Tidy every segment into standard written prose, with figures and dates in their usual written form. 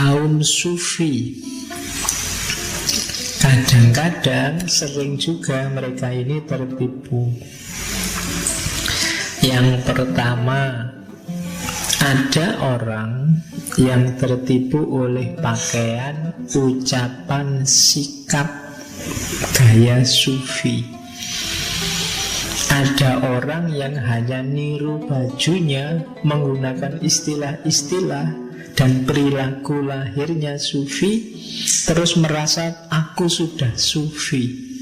kaum sufi. Kadang-kadang, sering juga mereka ini tertipu. Yang pertama, ada orang yang tertipu oleh pakaian, ucapan, sikap, gaya sufi. Ada orang yang hanya niru bajunya, menggunakan istilah-istilah dan perilaku lahirnya sufi, terus merasa aku sudah sufi,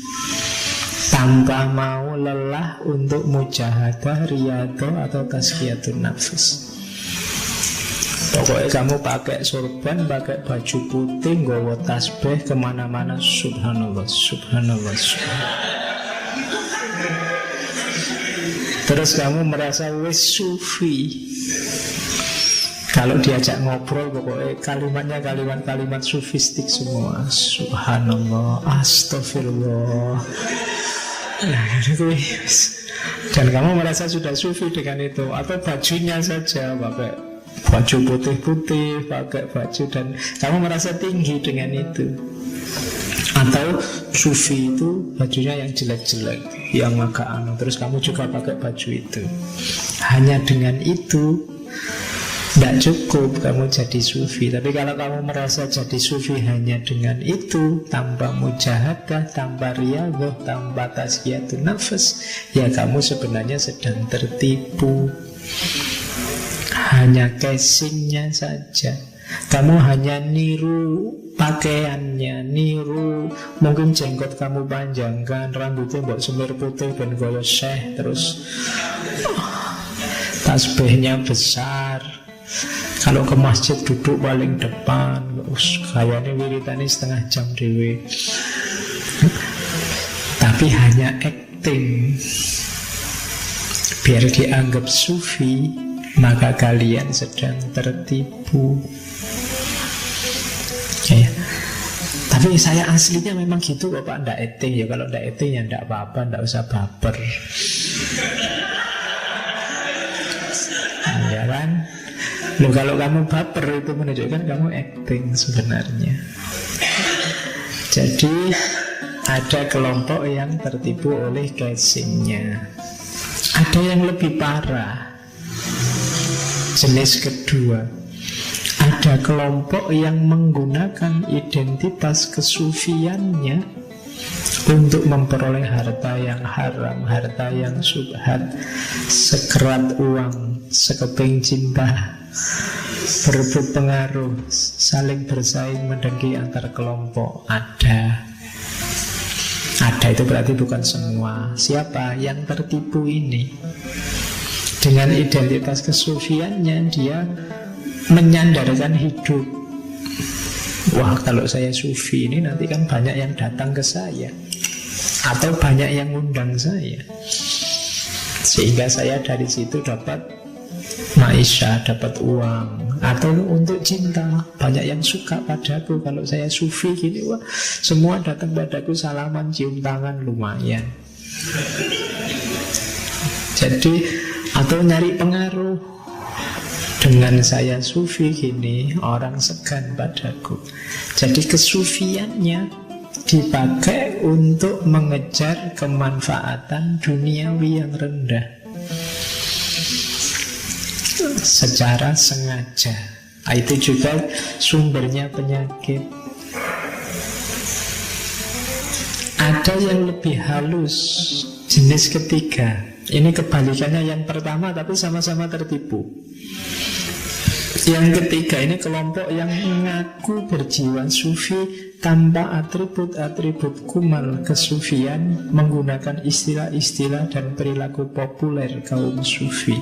tanpa mau lelah untuk mujahadah, riyadhah atau tazkiyatun nafs. Pokoknya kamu pakai sorban, pakai baju putih, nggawa tasbih kemana-mana, subhanallah, subhanallah, subhanallah. Terus kamu merasa wis sufi. Kalau diajak ngobrol, pokoknya kalimatnya kalimat-kalimat sufistik semua. Subhanallah, astagfirullah. Nah, itu. Dan kamu merasa sudah sufi dengan itu. Atau bajunya saja, pakai baju putih-putih, pakai baju, dan kamu merasa tinggi dengan itu. Atau sufi itu bajunya yang jelek-jelek, yang agak terus kamu juga pakai baju itu. Hanya dengan itu tidak cukup kamu jadi sufi. Tapi kalau kamu merasa jadi sufi hanya dengan itu, tanpa mujahadah, tanpa riyadhah, tanpa tazkiyatun nafs, ya kamu sebenarnya sedang tertipu. Hanya casingnya saja. Kamu hanya niru pakaiannya, niru mungkin jenggot kamu panjangkan, rambutnya mbok semir putih dan gaya syekh, terus tasbihnya besar. Kalau ke masjid duduk paling depan, kayaknya wiritani setengah jam dewe. Tapi hanya acting biar dianggap sufi, maka kalian sedang tertipu. Ya. Tapi saya aslinya memang gitu kok Pak, ndak acting ya. Kalau ndak acting ya ndak apa-apa, ndak usah baper. Ya kan? Loh, kalau kamu baper itu menunjukkan kamu acting sebenarnya. Jadi ada kelompok yang tertipu oleh casingnya. Ada yang lebih parah. Jenis kedua, ada kelompok yang menggunakan identitas kesufiannya untuk memperoleh harta yang haram, harta yang syubhat, sekerat uang, sekeping cinta, berebut pengaruh, saling bersaing mendengki antar kelompok. Ada itu berarti bukan semua. Siapa yang tertipu ini? Dengan identitas kesufiannya dia menyandarkan hidup. Wah, kalau saya sufi ini nanti kan banyak yang datang ke saya, atau banyak yang undang saya, sehingga saya dari situ dapat maisha, dapat uang. Atau untuk cinta, banyak yang suka padaku. Kalau saya sufi gini, wah, semua datang padaku, salaman, cium tangan, lumayan. Jadi, atau nyari pengaruh. Dengan saya sufi gini, orang segan padaku. Jadi kesufiannya dipakai untuk mengejar kemanfaatan duniawi yang rendah secara sengaja. Itu juga sumbernya penyakit. Ada yang lebih halus, jenis ketiga. Ini kebalikannya yang pertama, tapi sama-sama tertipu. Yang ketiga ini kelompok yang mengaku berjiwa sufi tanpa atribut-atribut kumal kesufian, menggunakan istilah-istilah dan perilaku populer kaum sufi.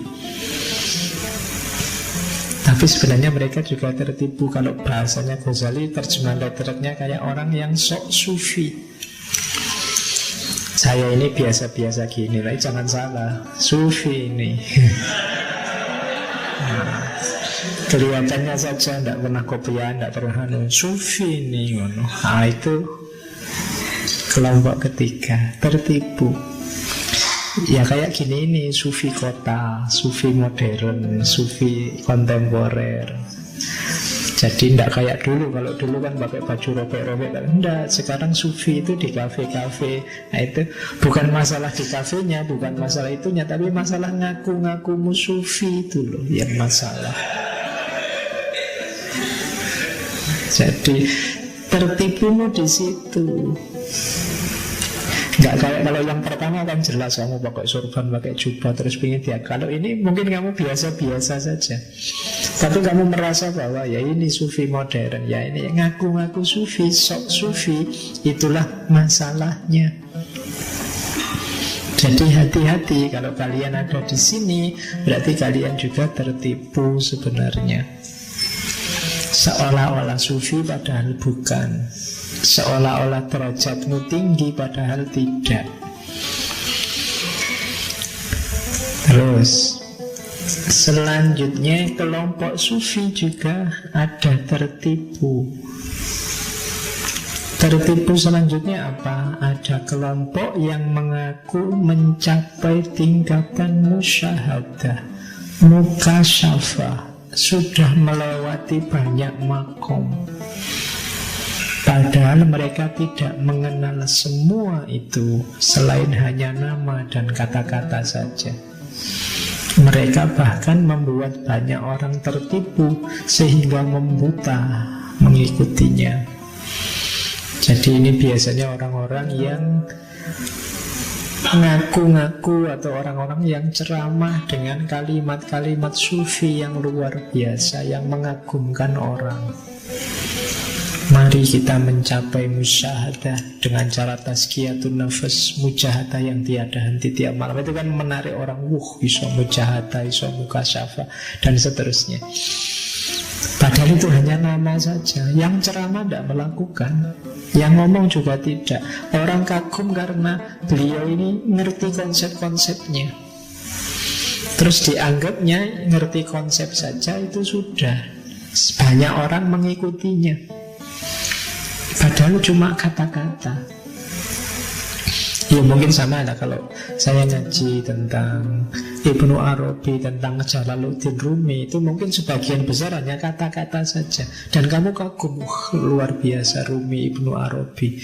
Tapi sebenarnya mereka juga tertipu. Kalau bahasanya Ghazali, terjemahan letternya kayak orang yang sok sufi. Saya ini biasa-biasa gini lah, jangan salah, sufi ini. Nah, kelihatannya saja tidak pernah kopian, tidak pernah sufi ini. Nah, itu kelompok ketiga, tertipu. Ya kayak gini ini, sufi kota, sufi modern, sufi kontemporer. Jadi tidak kayak dulu. Kalau dulu kan pakai baju robek-robek, enggak. Sekarang sufi itu di kafe-kafe. Nah itu bukan masalah di kafenya, bukan masalah itunya, tapi masalah ngaku-ngakumu sufi itu loh yang masalah. Jadi tertipumu di situ. Nggak kayak kalau yang pertama kan jelas kamu pakai sorban, pakai jubah, terus pengen dia. Kalau ini mungkin kamu biasa-biasa saja, tapi kamu merasa bahwa ya ini sufi modern, ya ini ngaku-ngaku sufi, sok sufi. Itulah masalahnya. Jadi hati-hati kalau kalian ada di sini, berarti kalian juga tertipu sebenarnya. Seolah-olah sufi padahal bukan. Seolah-olah derajatmu tinggi padahal tidak. Terus selanjutnya kelompok sufi juga ada tertipu. Tertipu selanjutnya apa? Ada kelompok yang mengaku mencapai tingkatan musyahadah, mukasyafah, sudah melewati banyak makom. Padahal mereka tidak mengenal semua itu selain hanya nama dan kata-kata saja. Mereka bahkan membuat banyak orang tertipu sehingga membuta mengikutinya. Jadi ini biasanya orang-orang yang ngaku-ngaku atau orang-orang yang ceramah dengan kalimat-kalimat sufi yang luar biasa, yang mengagumkan orang. Mari kita mencapai musyahadah dengan cara tazkiyatun nafas, mujahadah yang tiada henti tiap malam. Itu kan menarik orang, bisa mujahadah, bisa mukasyafah, dan seterusnya. Padahal itu hanya nama saja. Yang ceramah tidak melakukan, yang ngomong juga tidak. Orang kagum karena beliau ini ngerti konsep-konsepnya. Terus dianggapnya ngerti konsep saja itu sudah. Banyak orang mengikutinya. Padahal cuma kata-kata. Ya mungkin sama lah kalau saya ngaji tentang Ibnu Arabi, tentang Jalaluddin Rumi, itu mungkin sebagian besar hanya kata-kata saja. Dan kamu kagum, luar biasa Rumi, Ibnu Arabi.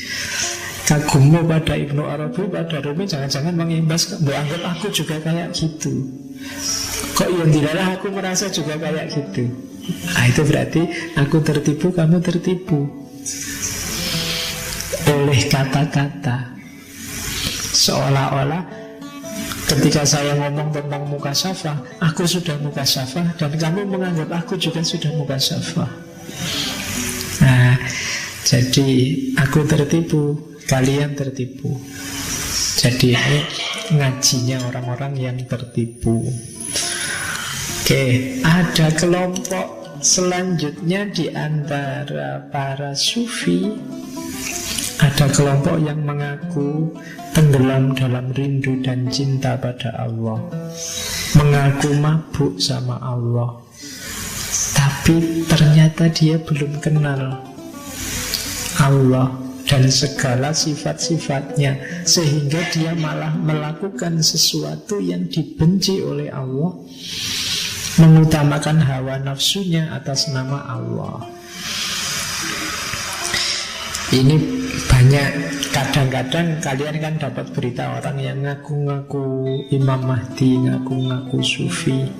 Kagummu pada Ibnu Arabi, pada Rumi, jangan-jangan mengimbas, anggap aku juga kayak gitu. Kok yang tidaklah aku merasa juga kayak gitu. Nah itu berarti aku tertipu, kamu tertipu oleh kata-kata. Seolah-olah ketika saya ngomong tentang mukasyafah, aku sudah mukasyafah, dan kamu menganggap aku juga sudah mukasyafah. Nah, jadi aku tertipu, kalian tertipu. Jadi ini ngajinya orang-orang yang tertipu. Oke, ada kelompok selanjutnya di antara para sufi. Ada kelompok yang mengaku tenggelam dalam rindu dan cinta pada Allah, mengaku mabuk sama Allah, tapi ternyata dia belum kenal Allah dan segala sifat-sifatnya, sehingga dia malah melakukan sesuatu yang dibenci oleh Allah, mengutamakan hawa nafsunya atas nama Allah. Ini banyak. Kadang-kadang kalian kan dapat berita orang yang ngaku-ngaku Imam Mahdi, ngaku-ngaku sufi,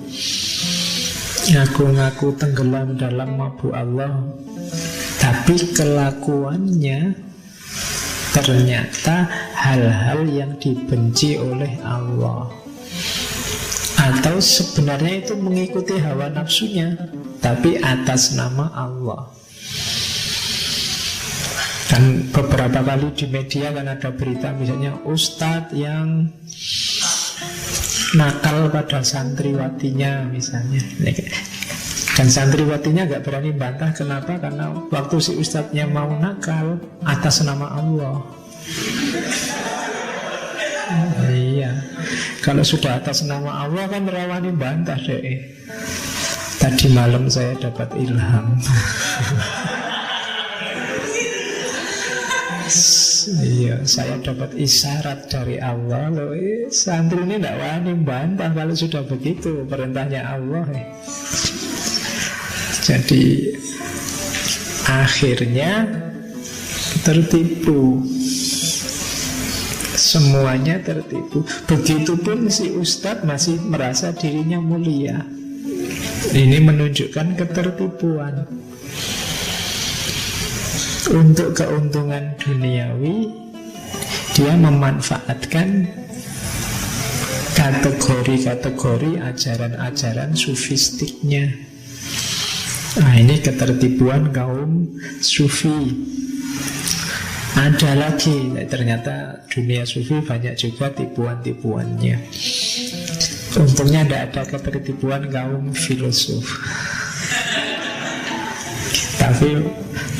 ngaku-ngaku tenggelam dalam mabuk Allah, tapi kelakuannya ternyata hal-hal yang dibenci oleh Allah. Atau sebenarnya itu mengikuti hawa nafsunya, tapi atas nama Allah. Dan beberapa kali di media kan ada berita misalnya ustadz yang nakal pada santriwatinya misalnya. Dan santriwatinya gak berani bantah. Kenapa? Karena waktu si ustadznya mau nakal atas nama Allah. Iya. Kalau sudah atas nama Allah kan rawani bantah deh. Tadi malam saya dapat ilham. Iya, saya dapat isyarat dari Allah loh. Santri ini tidak wani bantah kalau sudah begitu perintahnya Allah. Jadi akhirnya tertipu. Semuanya tertipu. Begitupun si ustadz masih merasa dirinya mulia. Ini menunjukkan ketertipuan. Untuk keuntungan duniawi, dia memanfaatkan kategori-kategori ajaran-ajaran sufistiknya. Nah, ini ketertipuan kaum sufi. Ada lagi, ternyata dunia sufi banyak juga tipuan-tipuannya. Untungnya tidak ada ketertipuan kaum filosof. Tapi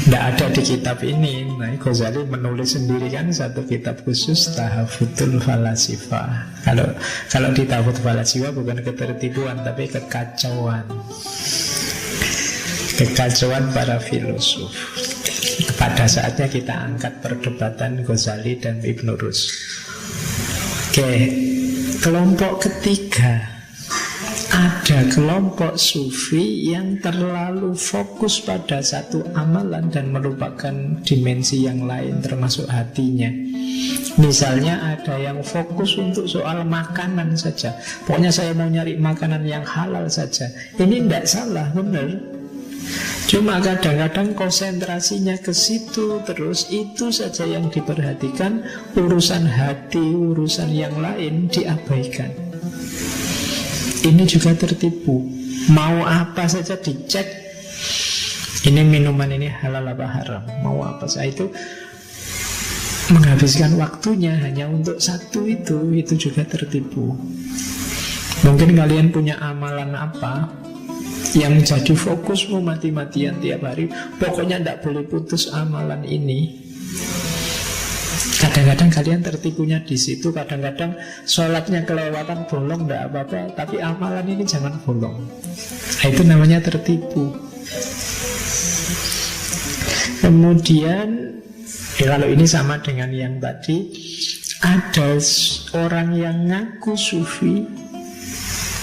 tidak ada di kitab ini. Nah, Ghazali menulis sendiri kan satu kitab khusus, Tahafutul Falasifah. Kalau di Tahafut Falasifah bukan ketertipuan, tapi kekacauan. Kekacauan para filosof. Pada saatnya kita angkat perdebatan Ghazali dan Ibn Rus. Oke, kelompok ketiga. Ada kelompok sufi yang terlalu fokus pada satu amalan dan melupakan dimensi yang lain termasuk hatinya. Misalnya ada yang fokus untuk soal makanan saja. Pokoknya saya mau nyari makanan yang halal saja. Ini tidak salah, benar. Cuma kadang-kadang konsentrasinya ke situ terus, itu saja yang diperhatikan. Urusan hati, urusan yang lain diabaikan. Ini juga tertipu. Mau apa saja dicek. Ini minuman ini halal apa haram, mau apa saja. Itu menghabiskan waktunya hanya untuk satu itu juga tertipu. Mungkin kalian punya amalan apa yang jadi fokusmu mati-matian tiap hari. Pokoknya tidak boleh putus amalan ini. Kadang-kadang kalian tertipunya di situ. Kadang-kadang sholatnya kelewatan, bolong, tidak apa-apa, tapi amalan ini jangan bolong. Nah, itu namanya tertipu. Kemudian kalau ini sama dengan yang tadi, ada orang yang ngaku sufi,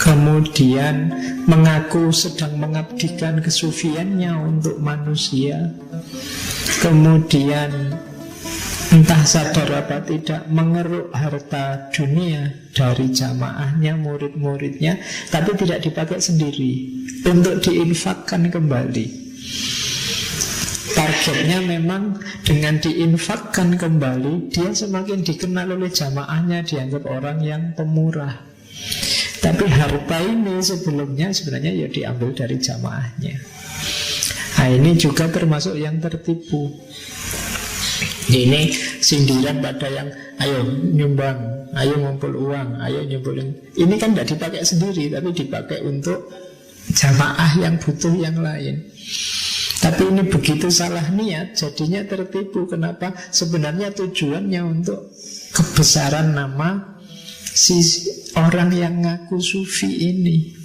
kemudian mengaku sedang mengabdikan kesufiannya untuk manusia, kemudian entah sadar apa tidak mengeruk harta dunia dari jamaahnya, murid-muridnya, tapi tidak dipakai sendiri, untuk diinfakkan kembali. Targetnya memang dengan diinfakkan kembali, dia semakin dikenal oleh jamaahnya, dianggap orang yang pemurah. Tapi harta ini sebelumnya sebenarnya ya diambil dari jamaahnya. Nah, ini juga termasuk yang tertipu. Ini sindiran pada yang ayo nyumbang, ayo ngumpul uang, ayo nyumpulin. Ini kan tidak dipakai sendiri, tapi dipakai untuk jamaah yang butuh yang lain. Tapi ini begitu salah niat, jadinya tertipu. Kenapa? Sebenarnya tujuannya untuk kebesaran nama si orang yang ngaku sufi ini.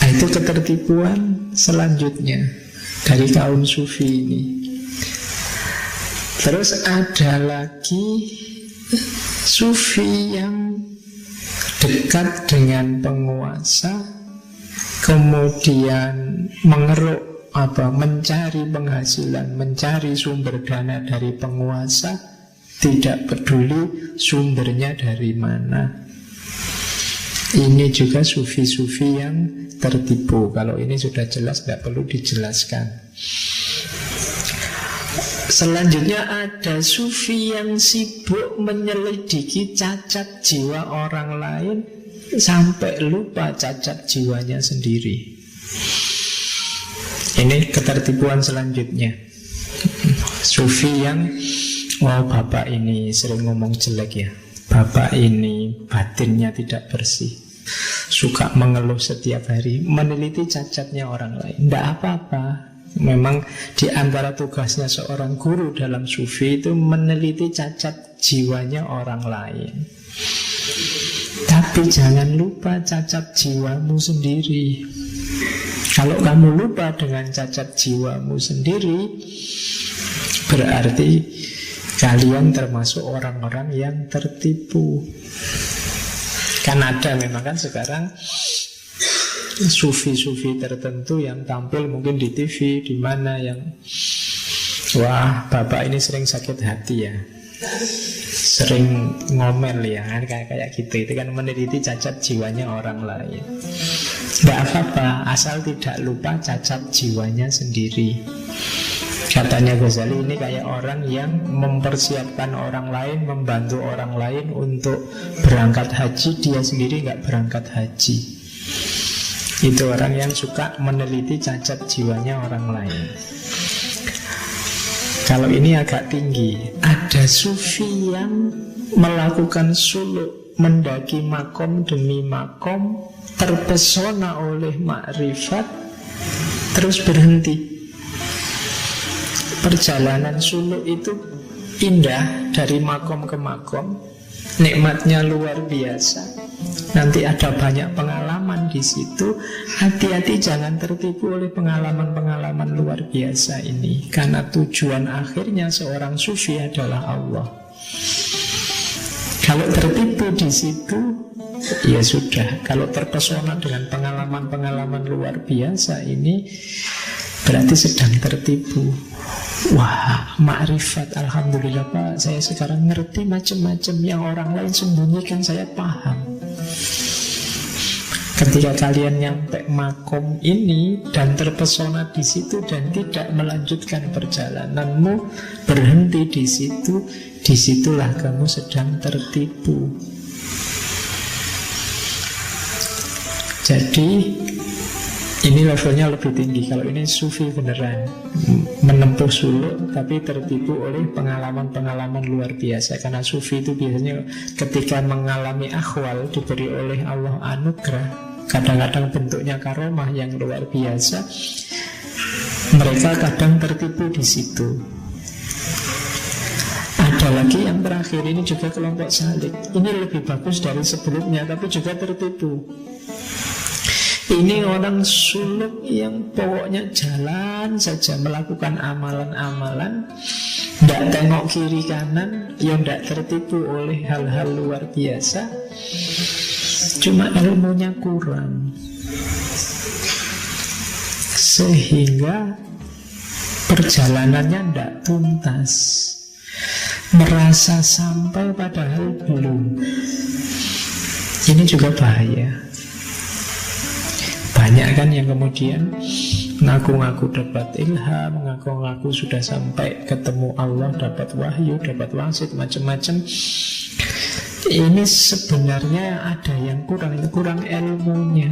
Nah, itu ketertipuan selanjutnya dari kaum sufi ini. Terus ada lagi sufi yang dekat dengan penguasa, kemudian mengeruk mencari penghasilan, mencari sumber dana dari penguasa, tidak peduli sumbernya dari mana. Ini juga sufi-sufi yang tertipu. Kalau ini sudah jelas, tidak perlu dijelaskan. Selanjutnya ada sufi yang sibuk menyelidiki cacat jiwa orang lain sampai lupa cacat jiwanya sendiri. Ini ketertipuan selanjutnya. Sufi yang bapak ini sering ngomong jelek ya, bapak ini batinnya tidak bersih, suka mengeluh setiap hari, meneliti cacatnya orang lain. Tidak apa-apa. Memang di antara tugasnya seorang guru dalam sufi itu meneliti cacat jiwanya orang lain. Tapi jangan lupa cacat jiwamu sendiri. Kalau kamu lupa dengan cacat jiwamu sendiri, berarti kalian termasuk orang-orang yang tertipu. Kan ada memang kan sekarang sufi-sufi tertentu yang tampil mungkin di TV, di mana yang wah, bapak ini sering sakit hati ya, sering ngomel ya, kayak gitu. Itu kan meneliti cacat jiwanya orang lain. Tidak apa-apa, asal tidak lupa cacat jiwanya sendiri. Katanya Ghazali, ini kayak orang yang mempersiapkan orang lain, membantu orang lain untuk berangkat haji, dia sendiri nggak berangkat haji. Itu orang yang suka meneliti cacat jiwanya orang lain. Kalau ini agak tinggi. Ada sufi yang melakukan suluk, mendaki makom demi makom, terpesona oleh makrifat, terus berhenti. Perjalanan suluk itu indah, dari makom ke makom, nikmatnya luar biasa. Nanti ada banyak pengalaman di situ. Hati-hati jangan tertipu oleh pengalaman-pengalaman luar biasa ini, karena tujuan akhirnya seorang sufi adalah Allah. Kalau tertipu di situ, ya sudah. Kalau terpesona dengan pengalaman-pengalaman luar biasa ini, berarti sedang tertipu. Wah, makrifat, alhamdulillah Pak, saya sekarang ngerti macam-macam yang orang lain sembunyikan, saya paham. Ketika kalian nyampe makom ini dan terpesona di situ dan tidak melanjutkan perjalananmu, berhenti di situ, disitulah kamu sedang tertipu. Jadi ini levelnya lebih tinggi. Kalau ini sufi beneran, menempuh suluk tapi tertipu oleh pengalaman-pengalaman luar biasa. Karena sufi itu biasanya ketika mengalami akhwal, diberi oleh Allah anugerah, kadang-kadang bentuknya karomah yang luar biasa, mereka kadang tertipu di situ. Ada lagi yang terakhir, ini juga kelompok salik. Ini lebih bagus dari sebelumnya, tapi juga tertipu. Ini orang suluk yang pokoknya jalan saja, melakukan amalan-amalan, tidak tengok kiri kanan, yang tidak tertipu oleh hal-hal luar biasa. Cuma ilmunya kurang, sehingga perjalanannya tidak tuntas, merasa sampai padahal belum. Ini juga bahaya. Banyak kan yang kemudian ngaku-ngaku dapat ilham, ngaku-ngaku sudah sampai ketemu Allah, dapat wahyu, dapat wasit, macam-macam. Ini sebenarnya ada yang kurang, itu kurang ilmunya.